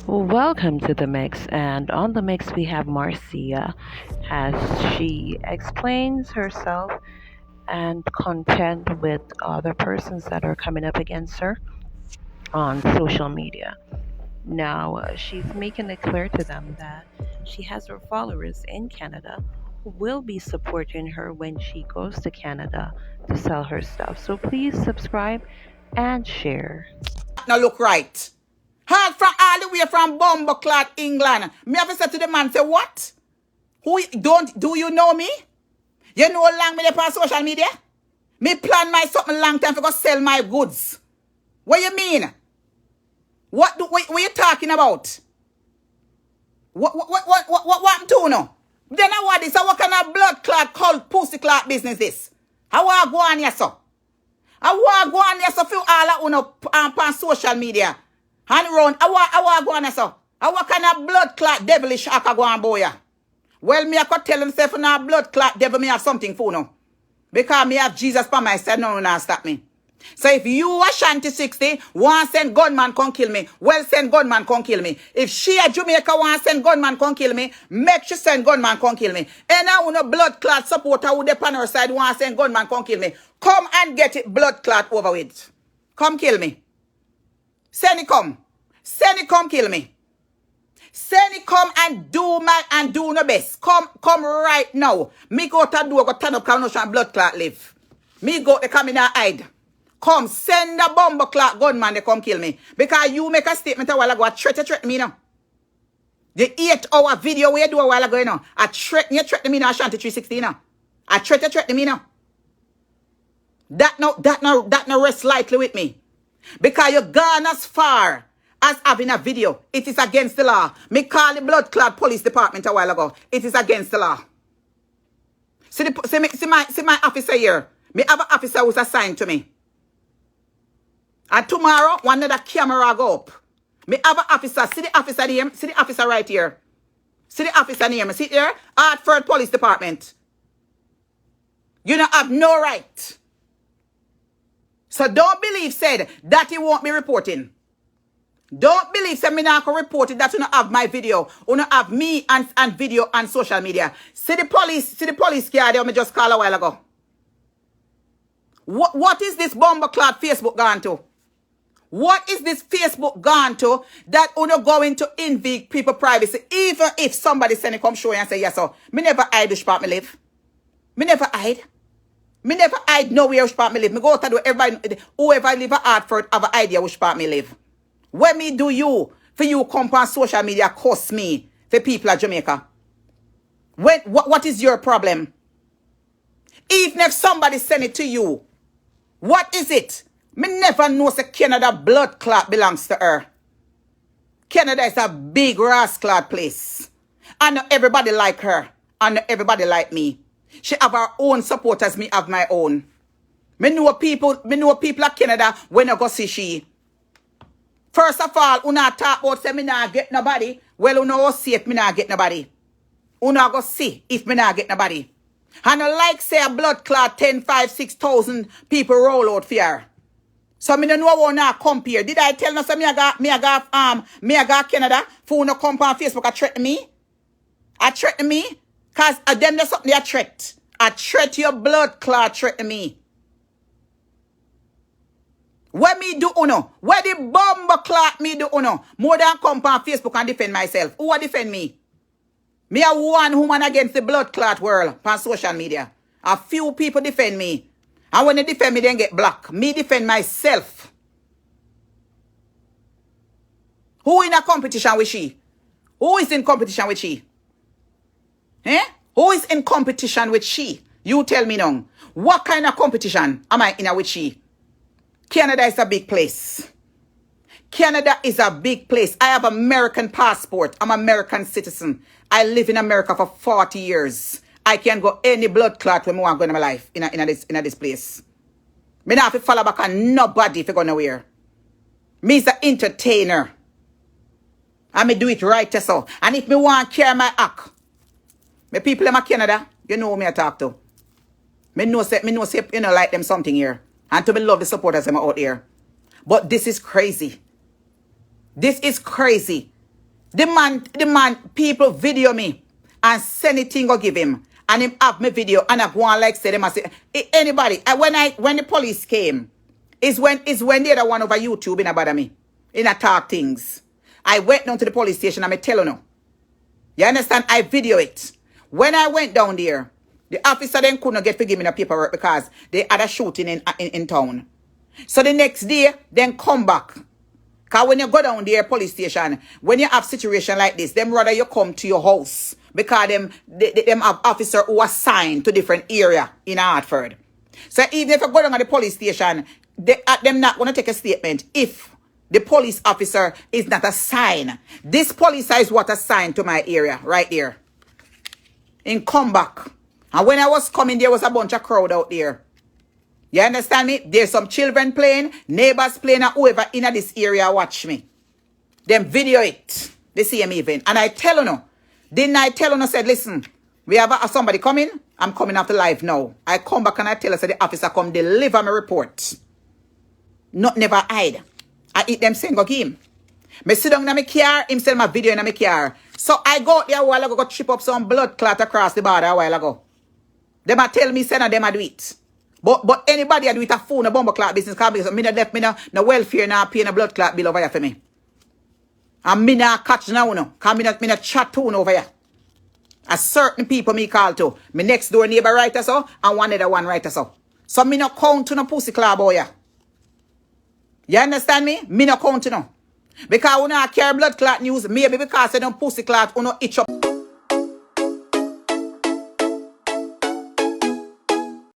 Welcome to the mix, and on the mix we have Marcia as she explains herself and contend with other persons that are coming up against her on social media. Now, she's making it clear to them that she has her followers in Canada who will be supporting her when she goes to Canada to sell her stuff. So please subscribe and share. Now look right. Hard from all the way from Bumbleclad, England. Me have to say to the man, say what? Do you know me? You know how long me dey on social media? Me plan my something long time to go sell my goods. What you mean? What you talking about? What I'm doing now? Then I what this? What kind of blood clot called pussy clot business this? How I go on here so? I want go on here so feel all on social media. And round, I want go on here so. I what kind of blood clot devilish I can go on boy? Well, me I could tell himself now blood clot devil me have something for now. Because me have Jesus by my side, no stop me. So if you Ashanti 60 want send gunman come kill me, well send gunman come kill me. If she a Jamaica want send gunman come kill me, make sure send gunman come kill me. And I want a blood clot supporter who the on her side want send gunman come kill me. Come and get it blood clot over with. Come kill me. Send it come. Send it come kill me. Send it come and do no best. Come right now. Me go to do go turn up cause blood clot live. Me go they come in and hide. Come, send a bomber clock gunman they come kill me. Because you make a statement a while ago, a threat me now. The 8-hour video we do a while ago, you know. You threaten me now, Ashanti 360 now. I threaten me now. That no rest lightly with me. Because you're gone as far as having a video. It is against the law. Me call the blood clot police department a while ago. It is against the law. See my officer here. Me have an officer who's assigned to me. And tomorrow, one another camera go up. Me have an officer. See the officer name? See the officer right here. See the officer name? See here? Hartford Police Department. You don't have no right. So don't believe said that he won't be reporting. Don't believe said me not can report it that you don't have my video. You don't have me and video on social media. See the police guy there me just call a while ago. What is this bomber cloud Facebook gone to? What is this Facebook gone to that uno going to invade people privacy? Even if somebody send it come show you and say, yes, so me never hide which part me live. Me never hide. Me never hide nowhere which part me live. Me go to do everybody, whoever live at Hartford have an idea which part me live. When me do you, for you come on social media, cost me for people at Jamaica. What is your problem? Even if somebody send it to you, what is it? Me never know say Canada blood clot belongs to her. Canada is a big rascal place. And everybody like her. And everybody like me. She have her own supporters, me have my own. Me know people of Canada when I go see she. First of all, una talk about say me not get nobody. Well, una go see if me not get nobody. Una go see if me not get nobody. And like say a blood clot 10, 5, 6,000 people roll out for her. So me no know how not compare. Did I tell no say me I got Canada for no come on Facebook a threaten me? I threaten me? Cause them there's something I threat. I threat your blood clot threaten me. What me do uno? What the bomber clot me do uno? More than come on Facebook and defend myself. Who will defend me? Me a one woman against the blood clot world on social media. A few people defend me. And when they defend me, then get blocked. Me defend myself. Who in a competition with she? Who is in competition with she? Eh? Who is in competition with she? You tell me now. What kind of competition am I in with she? Canada is a big place. Canada is a big place. I have American passport. I'm American citizen. I live in America for 40 years. I can go any blood clot when I want to go in my life in this place. Me not have to follow back on nobody if you go nowhere. Me is an entertainer. And me do it right so. And if me want to carry my act, me people in my Canada, you know who me I talk to. Me know say you know like them something here. And to me love the supporters them out here. But this is crazy. This is crazy. The man, people video me and send it thing or give him. And him have me video and I go on like say them I say anybody. When the police came, is when the other one over YouTube in about me. In a talk things. I went down to the police station and I tell you no. You understand? I video it. When I went down there, the officer then couldn't get to give me the paperwork because they had a shooting in town. So the next day, then come back. Because when you go down there, police station, when you have situation like this, them rather you come to your house. Because them have officer who are assigned to different area in Hartford. So even if you go down to the police station, them not going to take a statement if the police officer is not assigned. This police is what assigned to my area, right there. In come back. And when I was coming, there was a bunch of crowd out there. You understand me? There's some children playing, neighbors playing, and whoever in this area watch me. Them video it. The same event. And I tell you no. Didn't I tell you no, said, listen, we have somebody coming. I'm coming after live now. I come back and I tell her, so the officer come deliver my report. Not never hide. I eat them saying go give him. Me sit down in my car, him send my video in my car. So I go out there a while ago, go chip up some blood clot across the border a while ago. Them a tell me, say no, them a do it. But anybody a do it a phone, a bomber clot business, because me no left me no welfare, no paying a blood clot bill over here for me. And me not catch now, no. Because me not chat tune over here. A certain people me call to. Me next door neighbor write us so, and one other one write us so. So me no count to no pussy club boy. You understand me? Me no count to no. Because when I carry blood clot news, maybe because I don't pussy clot, you know itch up.